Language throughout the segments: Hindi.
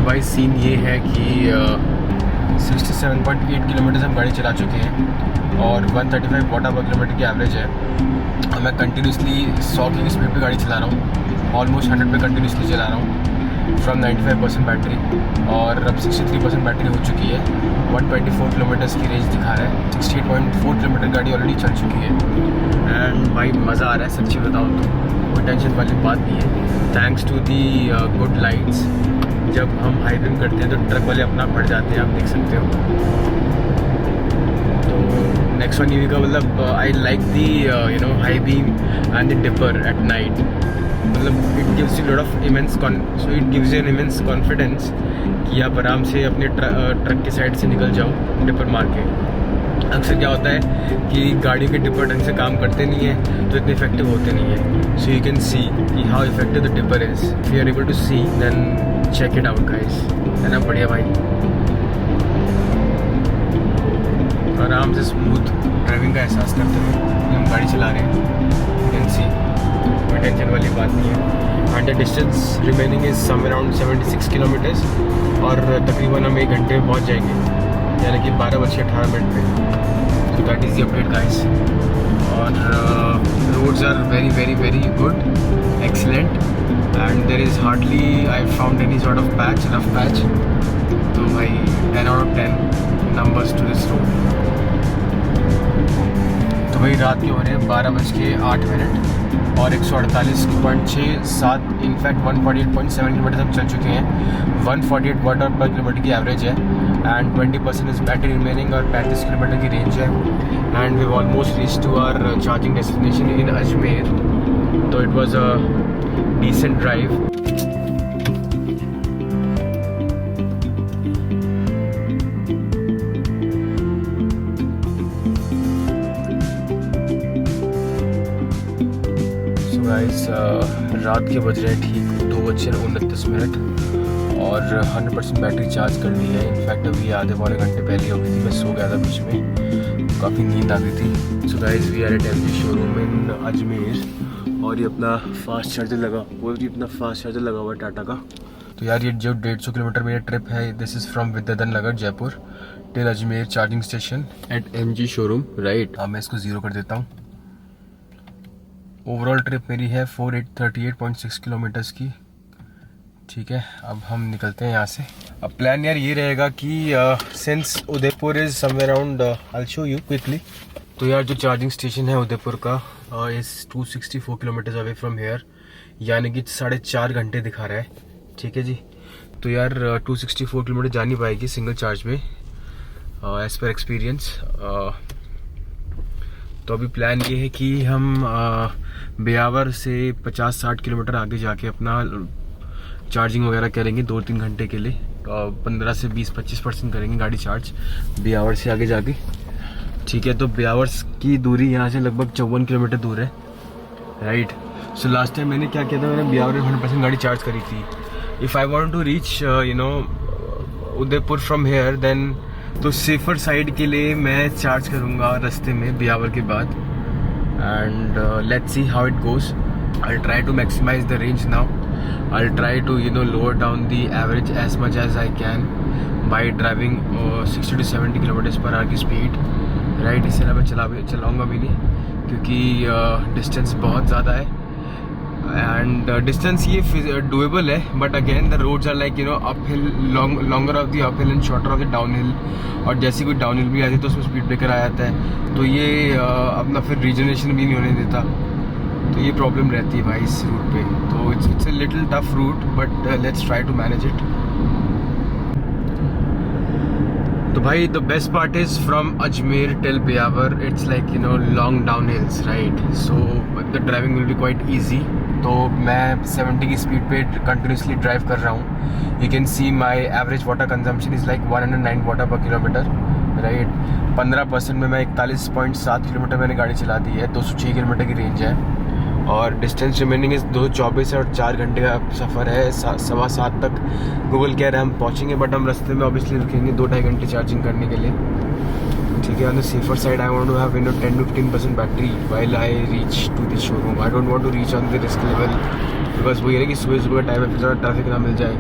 भाई सीन ये है कि 67.8 किलोमीटर हम गाड़ी चला चुके हैं और 135 वाट पर किलोमीटर की एवरेज है। और मैं कंटिन्यूसली 100 की स्पीड पे गाड़ी चला रहा हूँ, ऑलमोस्ट 100 पे कंटिन्यूसली चला रहा हूँ फ्रॉम 95% बैटरी, और अब 63% बैटरी हो चुकी है। 124 किलोमीटर्स की रेंज दिखा रहा है। 68.4 किलोमीटर गाड़ी ऑलरेडी चल चुकी है एंड भाई मज़ा आ रहा है। सच्ची बताऊँ तो कोई टेंशन वाली बात नहीं है, thanks to the good lights. जब हम हाईवे में करते हैं तो ट्रक वाले अपना पड़ जाते हैं, आप देख सकते हो। तो नेक्स्ट वन ईवी का मतलब I like the high beam and the dipper at night. मतलब it gives you lot of immense so it gives you an immense confidence कि आप आराम से अपने ट्रक के साइड से निकल जाओ डिपर मार के। अक्सर क्या होता है कि गाड़ी के डिपर ढंग से काम करते नहीं है तो इतने इफेक्टिव होते नहीं है। सो यू कैन सी कि how effective the dipper is. If you are able to see then check it out guys, है ना बढ़िया भाई। आराम से स्मूथ ड्राइविंग का एहसास करते हुए हम गाड़ी चला रहे हैं। यू कैन सी कोई टेंशन वाली बात नहीं है। And the distance remaining is somewhere around 76 kilometres और तकरीबन हम 1 घंटे में पहुँच जाएंगे, यानी कि 12:18 पे। तो that is the update guys. और roads are very very very good, excellent, and there is hardly I found any sort of patch, rough patch. तो भाई 10 out of 10 numbers to this road. तो भाई रात के हो रहे हैं 12:08 और 148.67, इनफैक्ट 148.7 किलोमीटर हम चल चुके हैं। 148 वाट पर किलोमीटर की एवरेज है एंड 20% इज बैटरी रिमेनिंग और 35 किलोमीटर की रेंज है। And we almost reach to our charging destination in Ajmer. तो it was a decent drive. Guys रात के बज रहे हैं ठीक 2:29 और 100% बैटरी चार्ज कर ली है। इनफैक्ट अभी आधे पौने घंटे पहले हो गई थी, मैं सो गया था बीच में, काफ़ी नींद आ गई थी। So guys we are at MG showroom in Ajmer और ये अपना फास्ट चार्जर लगा हुआ है टाटा का। तो यार ये जो 150 किलोमीटर मेरा ट्रिप है, this is from Vidyadhar Nagar Jaipur till Ajmer charging station at MG showroom, right. अब मैं इसको 0 कर देता हूँ। ओवरऑल ट्रिप मेरी है 38.6 किलोमीटर्स की, ठीक है। अब हम निकलते हैं यहाँ से। अब प्लान यार ये रहेगा कि since Udaipur is somewhere around, I show you quickly. तो यार जो चार्जिंग स्टेशन है उदयपुर का is 264 kilometres away from here, यानी कि 4.5 घंटे दिखा रहा है, ठीक है जी। तो यार 264 किलोमीटर जा नहीं पाएगी सिंगल चार्ज में एज़ पर एक्सपीरियंस। तो अभी प्लान ये है कि हम ब्यावर से 50-60 किलोमीटर आगे जाके अपना चार्जिंग वगैरह करेंगे 2-3 घंटे के लिए। 15 से 20-25% करेंगे गाड़ी चार्ज ब्यावर से आगे जाके, ठीक है। तो ब्यावर की दूरी यहाँ से लगभग 54 किलोमीटर दूर है, राइट। सो लास्ट टाइम मैंने क्या किया था, मैंने ब्यावर में 100% गाड़ी चार्ज करी थी। If I want to reach Udaipur from here then, तो सेफर साइड के लिए मैं चार्ज करूँगा रास्ते में ब्यावर के बाद। And let's see how it goes. I try to maximise the range now. I try to lower down the average as much as I can by driving 60 to 70 kilometres per hour की स्पीड, राइट। इससे मैं चलाऊँगा भी नहीं क्योंकि डिस्टेंस बहुत ज़्यादा है एंड डिस्टेंस ये डूएबल है, but again the roads are like up hill, longer of the up hill and shorter of the down hill. और जैसे कोई डाउन हिल भी आती है तो उसमें स्पीड ब्रेकर आ जाता है, तो ये अपना फिर रीजनरेशन भी नहीं होने देता। तो ये प्रॉब्लम रहती है भाई इस रूट पे। तो it's a little tough route but let's try to manage it. तो भाई the best part is from Ajmer till Beawar it's like long down hills, right. So the driving will be quite easy. तो मैं 70 की स्पीड पे कंटिन्यूसली ड्राइव कर रहा हूँ। You can C my average water consumption is like 109 water per kilometre, right. 15% में मैं 41.7 किलोमीटर मैंने गाड़ी चला दी है। 206 किलोमीटर की रेंज है और डिस्टेंस रिमेनिंग इस 224 और 4 घंटे का सफ़र है। 7:15 तक गूगल कह रहा है हम पहुँचेंगे, बट हम रास्ते में ऑब्वियसली रुकेंगे 2-2.5 घंटे चार्जिंग करने के लिए। ठीक है, on the safer side I want to have 10-15% battery while I reach to the showroom. I don't want to reach on the risk level because वो ये है कि सुबह का टाइम है, फिर ज़्यादा ट्रैफिक ना मिल जाए,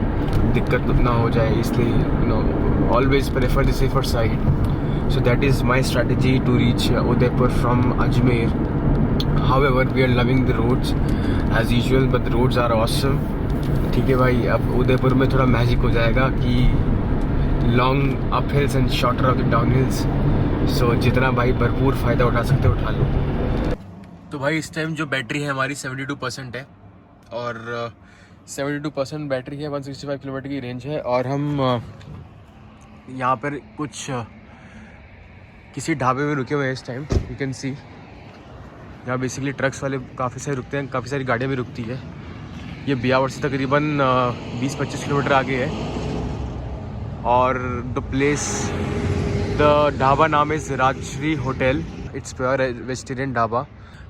दिक्कत ना हो जाए, इसलिए always prefer the safer side. So that is my strategy to reach Udaipur from Ajmer. However, we are loving the roads as usual, but the roads are awesome. ठीक है भाई, अब उदयपुर में थोड़ा मैजिक हो जाएगा कि long up hills and shorter of the down hills. So जितना भाई भरपूर फ़ायदा उठा सकते हो उठा लो. तो भाई इस टाइम जो बैटरी है हमारी 72% है और 72% बैटरी है, 165 किलोमीटर की रेंज है. और हम यहाँ पर कुछ किसी ढाबे में रुके हुए हैं इस टाइम. यू कैन सी यहाँ बेसिकली ट्रक्स वाले काफ़ी सारे रुकते हैं, काफ़ी सारी गाड़ियाँ भी रुकती है. ये ब्यावर से तकरीबन 20-25 किलोमीटर आगे है. और द ढाबा नाम is Rajshree hotel. It's pure vegetarian dhaba.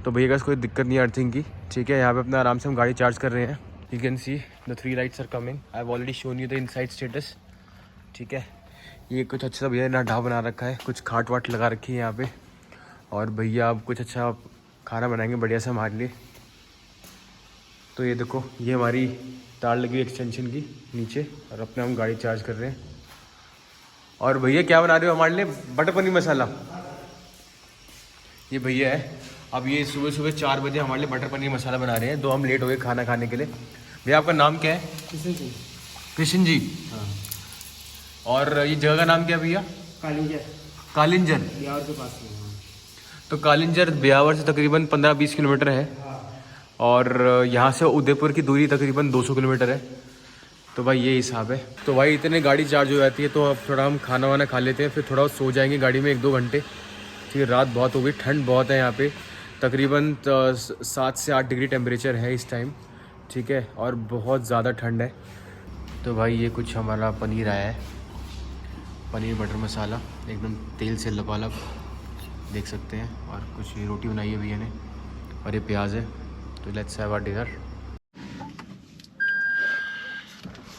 तो भैया का कोई दिक्कत नहीं है अर्थिंग की. ठीक है, यहाँ पे अपना आराम से हम गाड़ी चार्ज कर रहे हैं. You can see the 3 lights are coming. I have already shown you the inside status. ठीक है, ये कुछ अच्छा सा भैया ने ढाबा बना रखा है, कुछ खाट वाट लगा रखी है यहाँ पे. और भैया अब कुछ अच्छा खाना बनाएंगे बढ़िया से हमारे लिए. तो ये देखो, ये हमारी तार लगी एक्सटेंशन की नीचे और अपने हम गाड़ी चार्ज कर रहे हैं. और भैया क्या बना रहे हो हमारे लिए? बटर पनीर मसाला. ये भैया है, अब ये सुबह सुबह 4 बजे हमारे लिए बटर पनीर मसाला बना रहे हैं. दो हम लेट हो गए खाना खाने के लिए. भैया आपका नाम क्या है? कृष्ण जी. हाँ. और ये जगह का नाम क्या है भैया? कालिंजर. ब्यावर के पास में. तो कालिंजर ब्यावर से तकरीबन 15-20 किलोमीटर है. और यहाँ से उदयपुर की दूरी तकरीबन 200 किलोमीटर है. तो भाई ये हिसाब है. तो भाई इतने गाड़ी चार्ज हो जाती है, तो अब थोड़ा हम खाना वाना खा लेते हैं, फिर थोड़ा सो जाएंगे गाड़ी में 1-2 घंटे. ठीक है, रात बहुत हो गई, ठंड बहुत है यहाँ पे. तकरीबन 7 से 8 डिग्री टेम्परेचर है इस टाइम. ठीक है, और बहुत ज़्यादा ठंड है. तो भाई ये कुछ हमारा पनीर आया है, पनीर बटर मसाला एकदम तेल से लबालब देख सकते हैं. और कुछ ये रोटी बनाई है भैया ने, और ये प्याज है. तो लेट्स हैव आवर डिनर.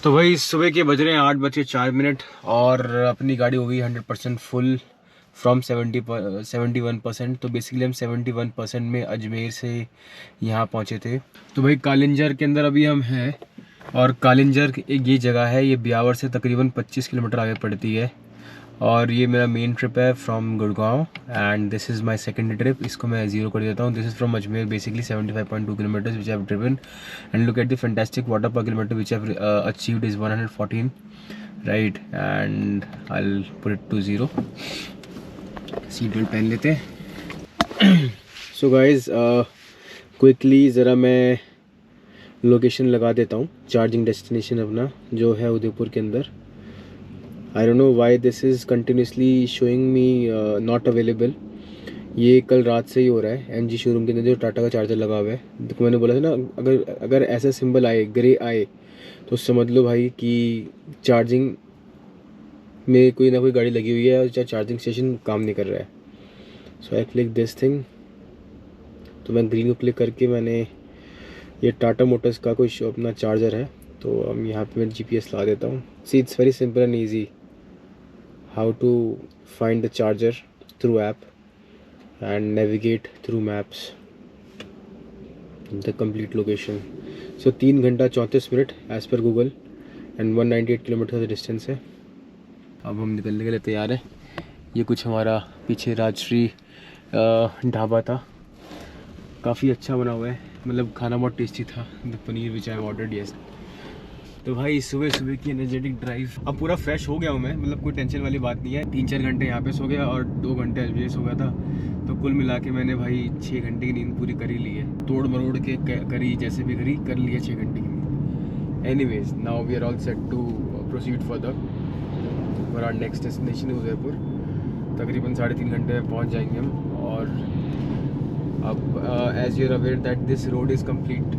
तो भाई सुबह के बज रहे हैं 8:04 और अपनी गाड़ी हो गई 100% फुल फ्रॉम 71%. तो बेसिकली हम 71% में अजमेर से यहाँ पहुँचे थे. तो भाई कालिंजर के अंदर अभी हम हैं. और कालिंजर एक ये जगह है, ये ब्यावर से तकरीबन 25 किलोमीटर आगे पड़ती है. और ये मेरा मेन ट्रिप है from Gurgaon and this is my second trip. इसको मैं 0 कर देता हूँ. This is from Ajmer basically 75.2 kilometres which I have driven. And look at the fantastic watt hour per kilometre which I have achieved is 114 right. And I will put it to 0. Seat belt पहन लेते हैं. सो गाइज क्विकली ज़रा मैं लोकेशन लगा देता हूँ. चार्जिंग डेस्टिनेशन अपना जो है उदयपुर के अंदर. I don't know why this is continuously showing me not available. ये कल रात से ही हो रहा है. MG शोरूम के अंदर जो टाटा का चार्जर लगा हुआ है, देखो मैंने बोला था ना, अगर ऐसा सिंबल आए, ग्रे आए, तो समझ लो भाई कि चार्जिंग में कोई ना कोई गाड़ी लगी हुई है और चार्जिंग स्टेशन काम नहीं कर रहा है. सो आई क्लिक दिस थिंग. तो मैं ग्रीन को क्लिक करके मैंने ये टाटा मोटर्स का कोई अपना चार्जर है, तो हम यहाँ पे मैं GPS लगा देता हूँ. See it's very simple and easy how to find the charger through app and navigate through maps the complete location. So 3 घंटा 34 minute as per Google and 198 kilometre का डिस्टेंस है. अब हम निकलने के लिए तैयार हैं. ये कुछ हमारा पीछे राजश्री ढाबा था, काफ़ी अच्छा बना हुआ है, मतलब खाना बहुत टेस्टी था. The paneer which I ordered yes. तो भाई सुबह सुबह की एनर्जेटिक ड्राइव. अब पूरा फ्रेश हो गया हूँ मैं, मतलब कोई टेंशन वाली बात नहीं है. 3-4 घंटे यहाँ पे सो गया और 2 घंटे अजमेर सो गया था. तो कुल मिला के मैंने भाई 6 घंटे की नींद पूरी कर ही ली है. तोड़ मरोड़ के करी, जैसे भी करी कर लिया 6 घंटे की नींद. Anyways now we are all set to proceed for our next destination Udaipur. तकरीबन 3.5 घंटे में पहुँच जाएंगे हम. और अब as you're aware that this road is complete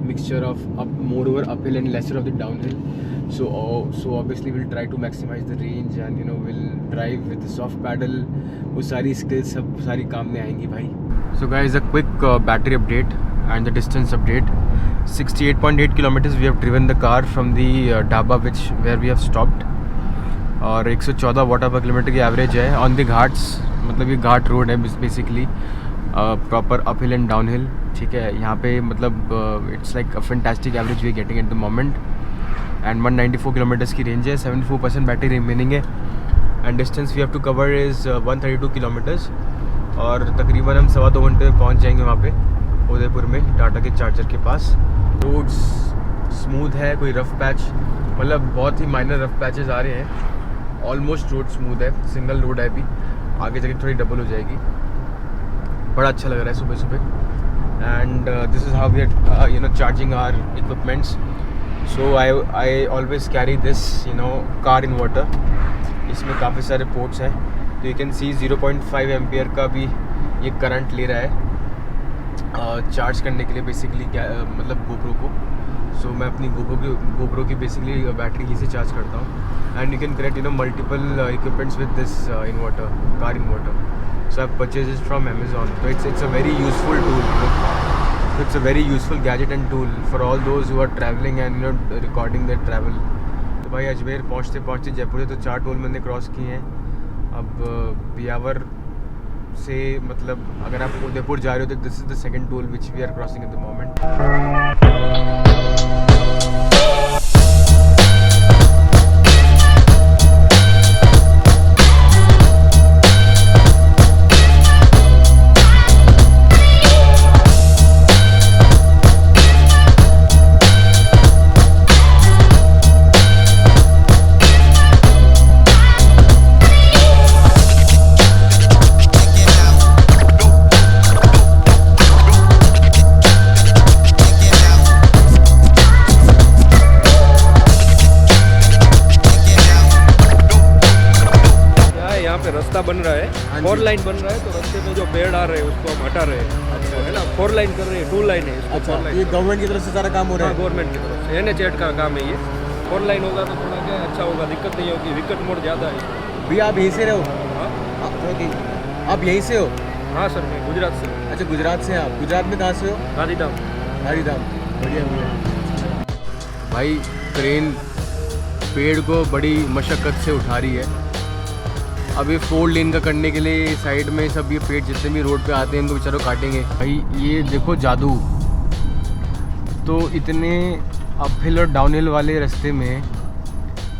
mixture of moreover uphill and lesser of the downhill. So obviously we'll try to maximize the range and we'll drive with the soft pedal. वो सारी skills सब सारी काम में आएंगी भाई. So guys, a quick battery update and the distance update. 68.8 kilometers we have driven the car from the dhaba where we have stopped. और 114 वाट पर किलोमीटर की एवरेज है. ऑन द घाट्स मतलब ये घाट रोड है basically, proper up hill and down hill. ठीक है, यहाँ पे मतलब it's like a fantastic average we getting at the moment. And 194 kilometres की रेंज है, 74% बैटरी रिमेनिंग है। And distance we have to cover is 132 kilometres. और तकरीबन हम 2.25 घंटे में पहुँच जाएंगे वहाँ पे उदयपुर में, टाटा के चार्जर के पास। रोड्स स्मूथ है, कोई रफ़ पैच, मतलब बहुत ही माइनर रफ़ पैचेस आ रहे हैं। ऑलमोस्ट रोड स्मूथ है, सिंगल रोड है अभी, आगे जाके थोड़ी डबल हो जाएगी। बड़ा अच्छा लग रहा है सुबह सुबह। And this is how we are you know charging our equipments. So I always carry this you know car inverter. इसमें काफ़ी सारे पोर्ट्स हैं, तो यू कैन सी 0.5 एम्पियर का भी ये करंट ले रहा है चार्ज करने के लिए बेसिकली, मतलब गोप्रो को। सो मैं अपनी गोप्रो की बेसिकली बैटरी ही से चार्ज करता हूँ। And you can connect you know multiple equipments with this inverter, car inverter. So I've purchased it from Amazon. So it's a very useful tool. It's a very useful gadget and tool for all those who are traveling and you know recording their travel. तो भाई अजमेर पहुँचते पहुँचते जयपुर से तो 4 टोल मैंने क्रॉस किए हैं। अब बियावर से मतलब अगर आप उदयपुर जा रहे हो तो this is the second toll which we are crossing at the moment. रास्ता बन रहा है, 4 लाइन बन रहा है, तो रास्ते में जो पेड़ आ रहे हैं उसको हम हटा रहे हैं। अच्छा है ना, 4 लाइन कर रहे हैं, 2 लाइन है इसको। अच्छा, ये गवर्नमेंट की तरफ से सारा काम हो रहा है? गवर्नमेंट की तरफ से NH8 का काम है ये। 4 लाइन होगा तो थोड़ा क्या अच्छा होगा, दिक्कत नहीं होगी, विकट मोड़ ज़्यादा है। भैया आप यहीं से रहो? हाँ, आप यहीं से हो? हाँ सर, मैं गुजरात से। अच्छा, गुजरात से। आप गुजरात में कहाँ से हो? गांधीधाम। गांधीधाम, बढ़िया बढ़िया। भाई ट्रेन पेड़ को बड़ी मशक्क़त से उठा रही है। अब ये 4 लेन का करने के लिए साइड में सब ये पेड़ जितने भी रोड पे आते हैं इनको बेचारों काटेंगे। भाई ये देखो जादू। तो इतने अपहिल और डाउनहिल वाले रास्ते में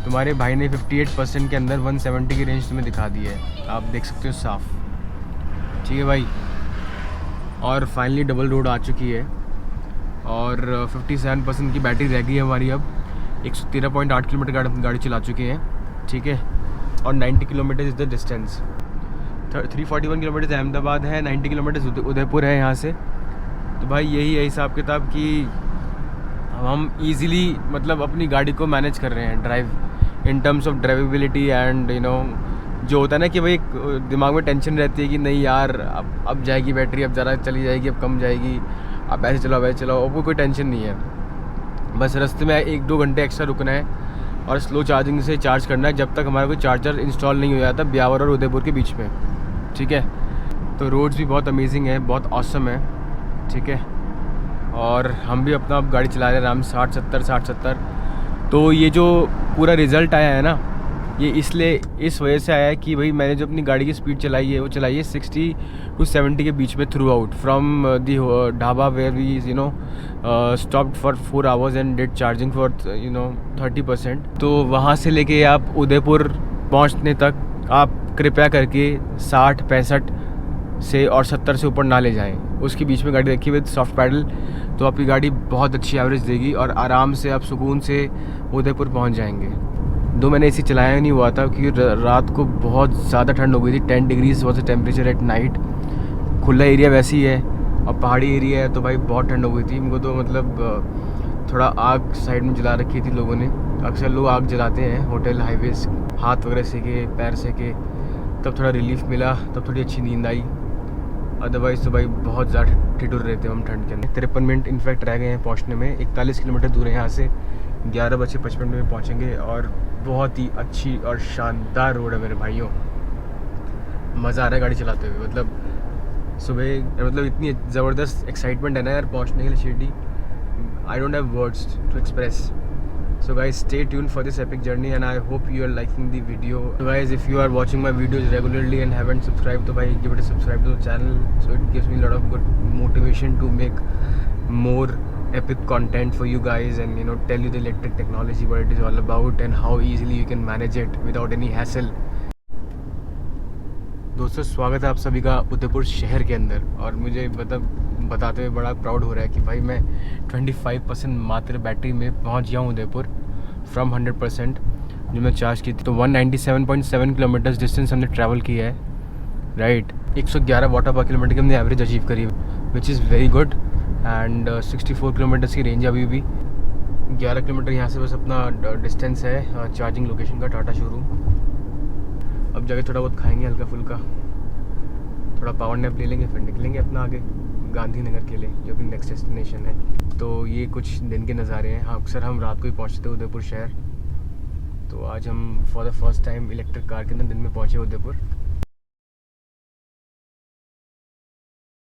तुम्हारे भाई ने 58% के अंदर 170 की रेंज तुम्हें दिखा दी है, आप देख सकते हो साफ। ठीक है भाई, और फाइनली डबल रोड आ चुकी है और 57% की बैटरी रह गई है हमारी। अब 113.8 किलोमीटर गाड़ी चला चुके हैं। ठीक है, और 90 kilometre is the distance. 341 kilometre Ahmedabad है, 90 किलोमीटर उदयपुर है यहाँ से। तो भाई यही है हिसाब किताब कि हम इजीली मतलब अपनी गाड़ी को मैनेज कर रहे हैं, drive in terms of drivability. And you know जो होता है ना कि भाई दिमाग में टेंशन रहती है कि नहीं यार अब जाएगी बैटरी, अब ज़्यादा चली जाएगी, अब कम जाएगी, अब ऐसे चलाओ वैसे चलाओ। अब कोई टेंशन नहीं है, बस रास्ते में 1-2 घंटे एक्स्ट्रा रुकना है और स्लो चार्जिंग से चार्ज करना है जब तक हमारा कोई चार्जर इंस्टॉल नहीं हो जाता ब्यावर और उदयपुर के बीच में। ठीक है, तो रोड्स भी बहुत अमेजिंग है, बहुत ऑसम है। ठीक है, और हम भी अपना अब गाड़ी चला रहे हैं आराम 60-70। तो ये जो पूरा रिज़ल्ट आया है ना, ये इसलिए इस वजह से आया है कि भाई मैंने जो अपनी गाड़ी की स्पीड चलाई है वो चलाई है 60 to 70 के बीच में throughout from the dhaba where we you know stopped for 4 hours and did charging for you know 30%। तो वहाँ से लेके आप उदयपुर पहुँचने तक आप कृपया करके 60-65 से और 70 से ऊपर ना ले जाएं। उसके बीच में गाड़ी रखी विद सॉफ्ट पैडल, तो आपकी गाड़ी बहुत अच्छी एवरेज देगी और आराम से आप सुकून से उदयपुर पहुँच जाएंगे। 2 महीने ऐसे चलाया नहीं हुआ था क्योंकि रात को बहुत ज़्यादा ठंड हो गई थी। 10 degrees was the temperature at night. खुला एरिया वैसी है और पहाड़ी एरिया है, तो भाई बहुत ठंड हो गई थी। इनको तो मतलब थोड़ा आग साइड में जला रखी थी लोगों ने। अक्सर लोग आग जलाते हैं होटल हाईवेज, हाथ वगैरह सेके, पैर सेके, तब थोड़ा रिलीफ मिला, तब थोड़ी अच्छी नींद आई। अदरवाइज़ तो भाई बहुत ज़्यादा ठिठुर रहते हैं हम ठंड के अंदर। 53 मिनट इनफैक्ट रह गए हैं पहुँचने में। 41 किलोमीटर दूर है यहाँ से। 11:55 में पहुँचेंगे और बहुत ही अच्छी और शानदार रोड है मेरे भाइयों। मज़ा आ रहा है गाड़ी चलाते हुए। मतलब सुबह मतलब इतनी ज़बरदस्त एक्साइटमेंट है ना यार पहुँचने के लिए Shirdi. I don't have words to express. So guys, stay tuned for this epic journey and I hope you are liking the video. So guys, if you are watching my videos regularly and haven't subscribed, तो भाई give it a subscribe to the channel. So it gives me a lot of good motivation to make more epic content for you guys and tell you the electric technology, what it is all about and how easily you can manage it without any hassle. दोस्तों, स्वागत है आप सभी का उदयपुर शहर के अंदर। और मुझे बताते हुए बड़ा प्राउड हो रहा है कि भाई मैं 25% मात्र बैटरी में पहुंच गया हूँ उदयपुर फ्रॉम 100% जो मैं चार्ज की थी। तो 197.7 किलोमीटर्स डिस्टेंस हमने ट्रैवल किया है, राइट। 111 वाट पर किलोमीटर की हमने एवरेज अचीव करी, which is very good. And 64 kilometres की रेंज है अभी भी। 11 किलोमीटर यहाँ से बस अपना डिस्टेंस है चार्जिंग लोकेशन का, टाटा शोरूम। अब जाके थोड़ा बहुत खाएंगे हल्का फुल्का, थोड़ा पावर नैप ले लेंगे, फिर निकलेंगे अपना आगे गांधीनगर के लिए जो कि नेक्स्ट डेस्टिनेशन है। तो ये कुछ दिन के नज़ारे हैं। हाँ, अक्सर हम रात को ही पहुँचते उदयपुर शहर, तो आज हम for the first time electric car के अंदर दिन में पहुँचे उदयपुर।